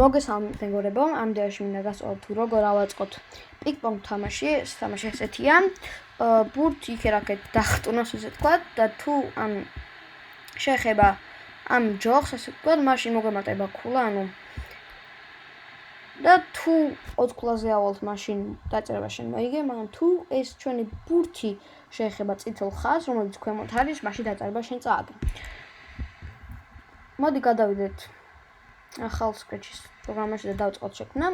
მოგესალმებით მეგობრებო, ამ ვიდეოში მინდა გასწავლოთ თუ როგორ ავაწყოთ პინგ-პონგ თამაში. ეს თამაში ესეთია. ბურთი იქ-აქეთ დახტუნოს ესე ვთქვათ და თუ ამ შეეხება ამ ჯოხს ესე ვთქვათ, მაშინ მოგემატება ქულა, ანუ და თუ 20 ქულაზე ავალთ, მაშინ დაწერება შენ მოიგე, მაგრამ თუ ეს ჩვენი ბურთი შეეხება წითელ ხაზს, რომელიც ქვემოთ არის, მაშინ დაწერება შენ წააგე. მოდი გადავიდეთ ახალ სკრეჩის პროგრამაში და დავწყოთ შექმნა.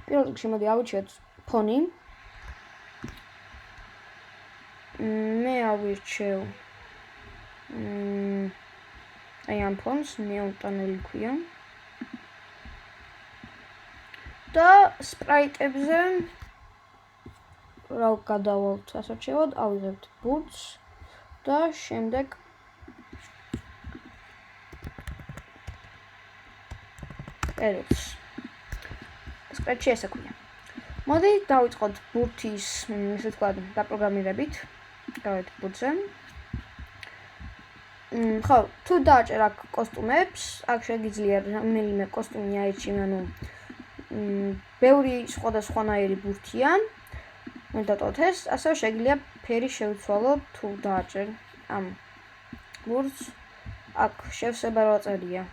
პირველ რიგში მოდი ავირჩიოთ ფონი. მე ავირჩევ აი ამ ფონს, მეონტანელი ქვია. და სპრაიტებზე რა გადავალთ ასარჩევად, ავიღებთ ბურთს და შემდეგ პერილს. სკრეჩი ესე ქვია. მოდი დავიწყოთ ბურთის, ესე ვთქვათ, დაპროგრამირებით. გავეთ ბურთზე. ხო, თუ დააჭერ აქ კოსტუმებს, აქ შეგიძლია რომელიმე კოსტუმი აირჩიო, ანუ ბევრი სხვადასხვანაირი ბურთია. მე დავტოვოთ ეს, ასევე შეგიძლია ფერი შევცვალო თუ დააჭერ ამ ბურთს. აქ შევსება რა წერია.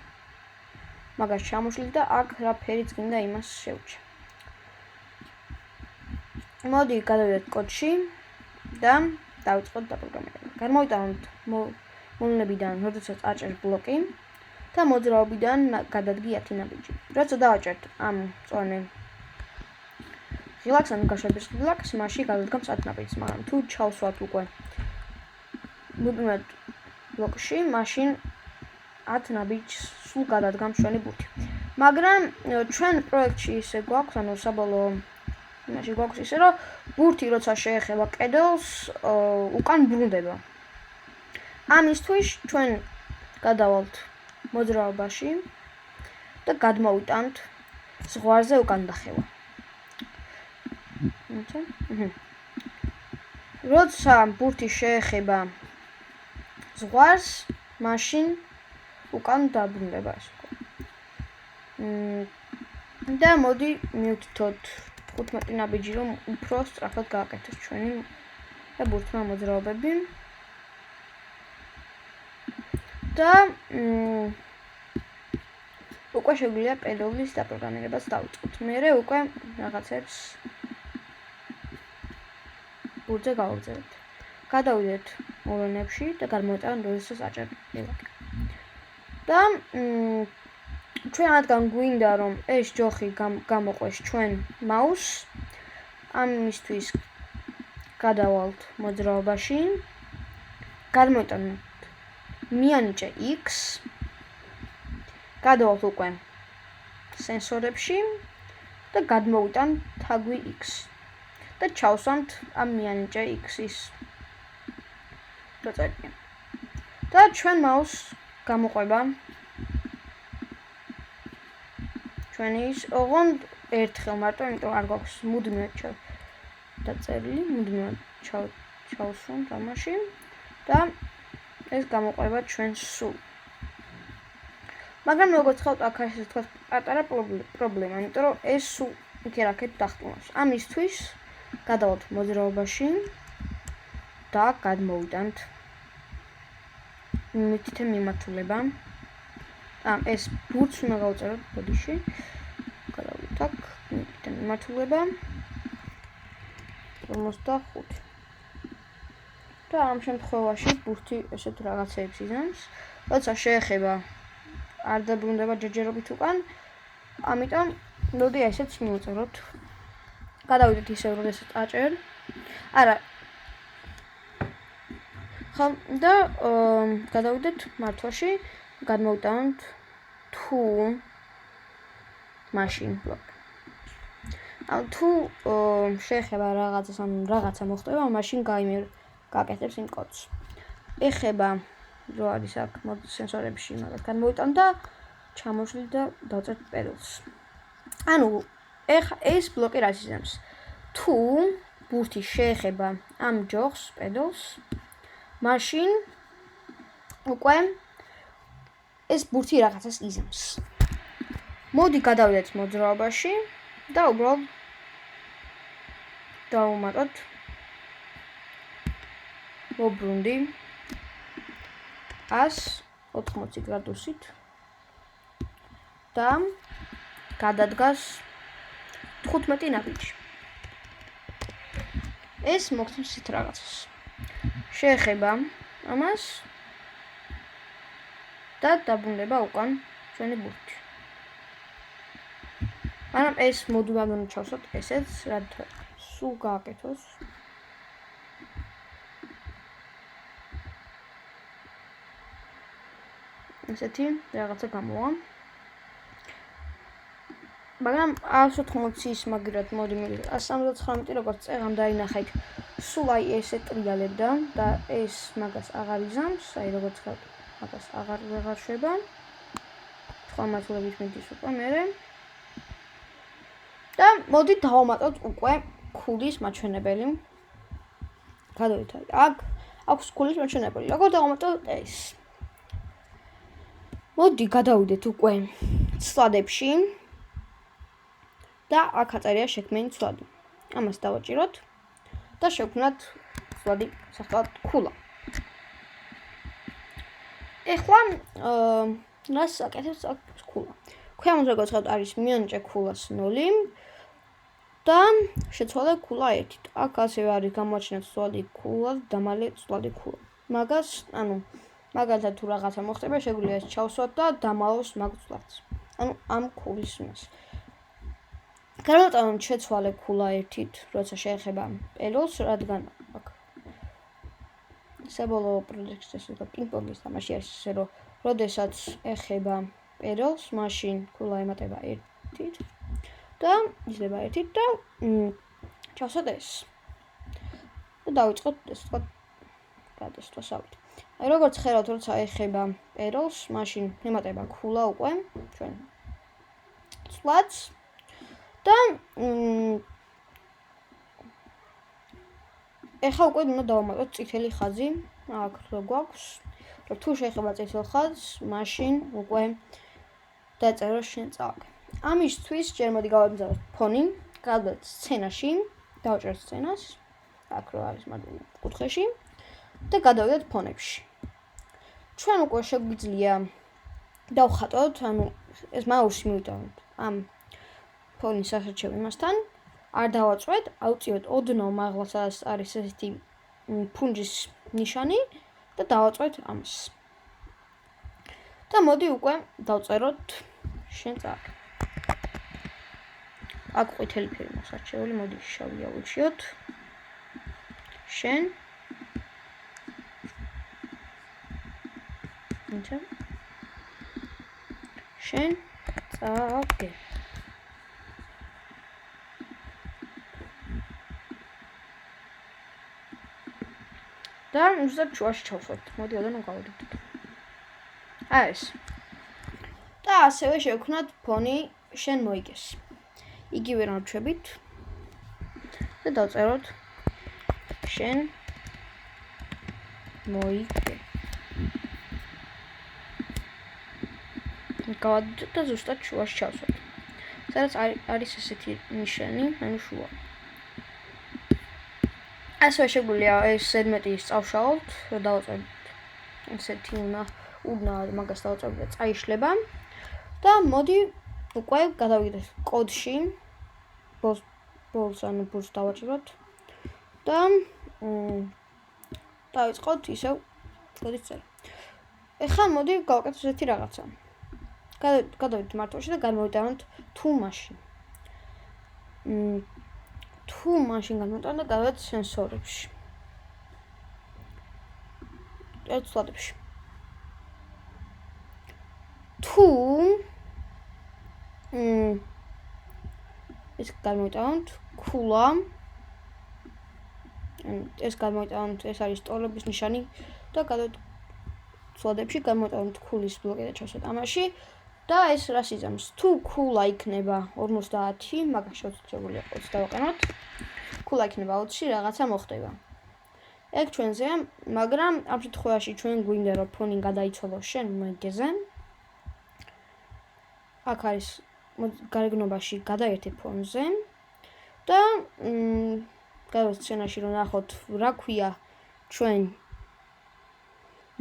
მაგას ჩამოშლით და აქ რა ფერიც გინდა იმას შევჭე. მოდი გადავიდეთ კოდში და დავიწყოთ დაპროგრამირება. გამოვიტანოთ მოვლენებიდან, როდესაც აჭერ ბლოკი და მოძრაობიდან გადადგი 10 ნაბიჯი. როცა დავაჭერთ ამ მწვანე ღილაკს, ანუ გაშვების ღილაკს, მაშინ გადადგამს 10 ნაბიჯს, მაგრამ თუ ჩავსვათ უკვე მუდმივად ბლოკში, მაშინ 10 ნაბიჯს სულ გადადგამს ჩვენი ბურთი. მაგრამ ჩვენ პროექტში ისე გვაქვს, ანუ საბოლოო იმაში გვაქვს ისე, რომ ბურთი როცა შეეხება კედელს, უკან ბრუნდება. ამისთვის ჩვენ გადავალთ მოძრაობაში და გადმოვიტანთ ზღვარზე უკან დახევა. როცა ბურთი შეეხება ზღვარს, მაშინ უკან დაბრუნდება ეს. და მოდი მივთითოთ 15 ნაბიჯი, რომ უფრო სწრაფად გააკეთოს ჩვენი და ბურთმა მოძრაობები. და უკვე შეგვიძლია პედალის დაპროგრამირებას დავიწყოთ. მერე უკვე რაღაცებს ბურთზე გავაგზავნებთ. გადავიდეთ მოვლენებში და გადმოვიტანოთ როდესაც აჭერ ღილაკი. და ჩვენ რადგან გვინდა რომ ეს ჯოხი გამოყვეს ჩვენ მაუსს, ამისთვის გადავალთ მოძრაობაში, გადმოვიტანოთ მიანიჭე X, გადავალთ უკვე სენსორებში და გადმოვიტანთ თაგვი X და ჩავსვამთ ამ მიანიჭე X-ის დაწერილი. და ჩვენ მაუსს გამოყვება ჩვენი ის ოღონდ ერთხელ მარტო, იმიტომ არ გვაქვს მუდმივად დაწერილი, მუდმივად ჩავსვამთ ამაში და ეს გამოყვება ჩვენს სულ. მაგრამ როგორც ხედავთ, აქ არის ესე ვთქვათ პატარა პრობლემა, იმიტომ რომ ეს სულ იქ-აქეთ დახტუნოს. ამისთვის გადავალთ მოძრაობაში და გადმოვიტანთ მითითე მიმართულება. ეს ბურთს უნდა გავუწეროთ ბოდიში. გადავიდეთ აქ, მითითე მიმართულება 55. და ამ შემთხვევაში ბურთი ესეთ რაღაცეებს იზამს, როცა შეეხება არ დაბრუნდება ჯერჯერობით უკან, ამიტომ მოდი ესეც მივუწეროთ. გადავიდეთ ისევ, როდესაც აჭერ. არა. ხო, და გადავიდეთ მართვაში, გადმოვიტანოთ თუ მაშინ ბლოკი. თუ შეეხება რაღაცას, ან რაღაცა მოხდება, მაშინ გააკეთებს იმ კოდს. ეხება რო არის აქ სენსორებში, მაგას გადმოვიტანთ და ჩამოშლით და დავწერთ პედალს. ანუ ეს ბლოკი რაც იზამს, თუ ბურთი შეეხება ამ ჯოხს, პედალს, მაშინ უკვე ეს ბურთი რაღაცას იზამს. მოდი გადავიდეთ მოძრაობაში და უბრალოდ დავუმატოთ მობრუნდი 180 გრადუსით და გადადგას 15 ნაბიჯი. ეს მოგცემს ისეთ რაღაცას. შეეხება ამას და დაბრუნდება უკან ჩვენი ბურთი. მაგრამ ეს მოდულად უნდა ჩავსვათ ესეც, რადგან სულ გააკეთოს. ესეთი რაღაცა გამოვა. მაგრამ 180-ის მაგრად მოდი 179 როგორც წეღამ დაინახეთ, სულ აი ესე ტრიალებდა და ეს მაგას აღარ იზამს, აი როგორც მაგას აღარ შვება. სხვა მათლებით მიდის უკვე მერე. და მოდი დავამატოთ უკვე ქულის მაჩვენებელი. გადავით აქ აქვს ქულის მაჩვენებელი. როგორ დავამატოთ ეს? მოდი გადავიდეთ უკვე ცვლადებში და აქ აწერია შექმენი ცვლადი. ამას დავაჭიროთ და შევქმნათ ცვლადი სახელად ქულა. ეხლა რას აკეთებს აქ ქულა? ქვემოთ როგორც ხედავთ არის მიანიჭე ქულას 0 და შეცვალე ქულა 1. აქ ასევე არის გამოაჩინეთ ცვლადი ქულა და მალე ცვლადი ქულა. მაგას, ანუ მაგალითად თუ რაღაცა მოხდება, შეგვიძლია ეს ჩავსვათ და დამალოს მაგ ცვლადს. ანუ ამ ქულის მას. გარკვეულწილად შეცვალე ქულა 1-ით, როცა შეეხება პეროლს, რადგან აქ საბოლოო პროექტში ეს პინგ-პონგის თამაში არის ისე, რომ როდესაც ეხება პეროლს, მაშინ ქულა ემატება 1-ით და იზრდება 1-ით და ჩავსვათ ეს. და დავიწყოთ ეს თქვა გადასვლასავით. აი როგორც ხედავთ, როცა ეხება პეროლს, მაშინ ემატება ქულა უკვე ჩვენ ცვლადს და ეხლა უკვე უნდა დავამატოთ წითელი ხაზი. აქ რო გვაქვს, რომ თუ შეეხება წითელ ხაზს, მაშინ უკვე დაწერო შენ წავაგე. ამისთვის ჯერ მოდი გავამზადოთ ფონი, გადავიდეთ სცენაში, დავჭერთ სცენას, აქ რო არის მაგალითად კუთხეში და გადავიდეთ ფონებში. ჩვენ უკვე შეგვიძლია დავხატოთ, ანუ ეს მაუსი მივიტანოთ ამ ფონის სახერჩევ იმასთან, არ დავაწვეთ, ავწიოთ ოდნავ მაღლა, სადაც არის ესეთი ფუნჯის ნიშანი და დავაწვეთ ამას. და მოდი უკვე დავწეროთ შენ წავაგე. აქ ყვითელი ფერი მაქვს არჩეული, მოდი შავი ავუჩიოთ. შენ შენ წავაგე. და უბრალოდ შუაში ჩავსვათ. მოდი ოდნავ გავდივდეთ. აი ეს. და ასევე შევქმნათ ფონი შენ მოიგეს. იგივე რამჩებით და დავწეროთ შენ მოიგე. გავადოთ და ზუსტად შუაში ჩავსვათ. სადაც არის ესეთი ნიშანი, ანუ შუა. ასევე შეგვიძლია ეს ზედმეტი წავშალოთ, რომ დავაწვევთ ესეთი უნდა მაგას დავაწვევთ და წაიშლება. და მოდი უკვე გადავიდეთ კოდში. ბოლს ანუ ბურს დავაჭიროთ და დავიწყოთ ისევ კოდის წერა. ეხლა მოდი გავაკეთოთ ესეთი რაღაცა. გადავიდეთ მარტოში და გამოვიტანოთ თუ მაშინ. თუ მაშინ გამოვიტანოთ და გადავიდეთ სენსორებში. ცვლადებში. თუ ეს გამოვიტანოთ ქულა. ეს გამოვიტანოთ, ეს არის ტოლების ნიშანი და გადავიდეთ ცვლადებში, გამოვიტანოთ ქულის ბლოკი და ჩავსვათ ამაში. და ეს რას იზამს? თუ ქულა იქნება 50, მაგას შეგვიძლია 20 დავაყენოთ. ქულა იქნება 20, რაღაცა მოხდება. ეგ ჩვენზეა, მაგრამ ამ შემთხვევაში ჩვენ გვინდა რომ ფონი გადაიცვალოს შენ მოიგეზე. აქ არის გარეგნობაში გადაერთებ ფონზე და გადავიდეთ სცენაში რომ ნახოთ რა ქვია ჩვენ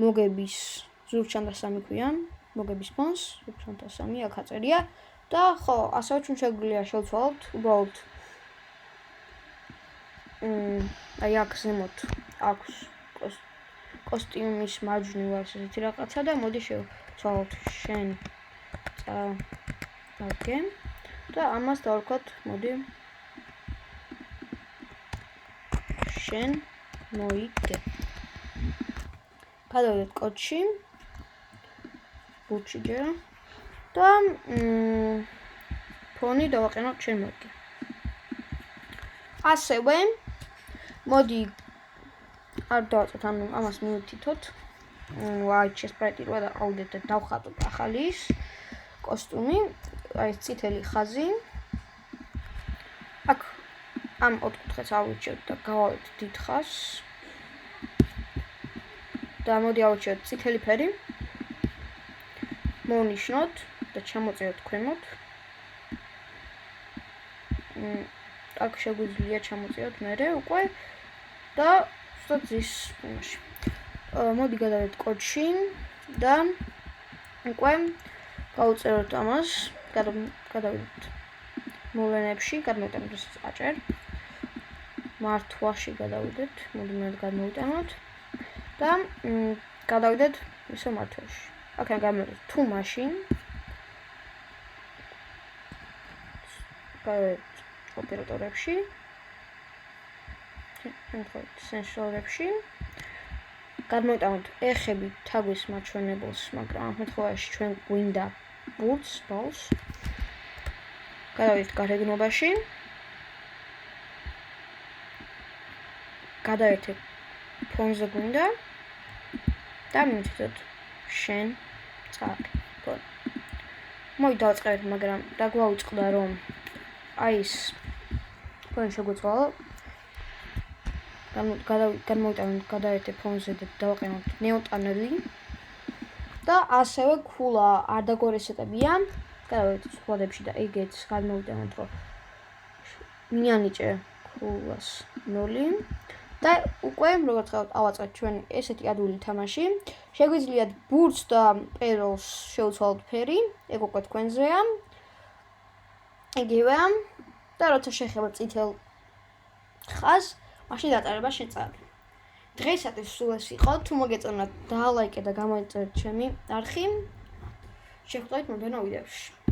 მოგების ზურგჩანთა 3 ქვია მოგების ფონს ზურგჩანთა 3 აქ აწერია და ხო ასევე ჩვენ შეგვიძლია შევცვალოთ უბრალოდ აი აქ ზემოთ აქვს კოსტიუმის მარჯვნივ არის ესეთი რაღაცა და მოდი შევცვალოთ შენ წავდგე და ამას დავარქვათ მოდი შენ მოიგე გადავიდეთ კოდში ბურთში ჯერ და ფონი დავაყენოთ შენ მოიგე ასევე მოდი არ დავაწყოთ ანუ ამას მივთითოთ white შესპრეტი რა დავყავდეთ და დავხატოთ ახალი ის კოსტუმი აი ეს წითელი ხაზი აქ ამ ოთხკუთხედს ავირჩიოთ და გავავით დიდ ხაზს და მოდი ავირჩიოთ წითელი ფერი მოვნიშნოთ და ჩამოწეროთ ქვემოთ აქ შეგვიძლია ჩამოწეროთ მერე უკვე და ზუსტად ზის ფონში მოდი გადავიდეთ კოდში და უკვე გავუწეროთ ამას გადავიდეთ მოვლენებში გადმოვიტანოთ ეს აჭერ მართვაში გადავიდეთ მოდი მე გადმოვიტანოთ და გადავიდეთ ისო მართვაში აქედან გამოვიდეთ თუ მაშინ გადავიდეთ ოპერატორებში სენსორებში გადმოვიტანოთ ეხები თაგვის მაჩვენებელს მაგრამ ამ შემთხვევაში ჩვენ გვინდა ბურთს ბოლს გადავიდეთ გარეგნობაში გადაერთებ ფონზე გვინდა და მივთითოთ შენ წავიდე მოდი დავაწყებთ მაგრამ დაგვაუწყდა რომ აი ეს ფონი შეგვეცვალა გადმოვიტანოთ გადაერთებ ფონზე და დავაყენოთ ნეუტანელი და ასევე ქულა არ დაგვარესეტებია გადავიდეთ სხდებში და ეგეც გადმოვიტანოთ რომ მიანიჭე ქულას 0 და უკვე როგორც ხავთ ავაწყეთ ჩვენ ესეთი ადვილი თამაში შეგვიძლიათ ბურთს და პეროლს შევცვალოთ ფერი ეგ უკვე თქვენზეა იგივეა და როცა შეხება წითელ ხაზს მაშინ დატარება შეწავი დღეისათვის სულ ეს იყო თუ მოგეწონათ დალაიკე და გამოიწერეთ ჩემი არხი შეხვდებით მომდევნო ვიდეოში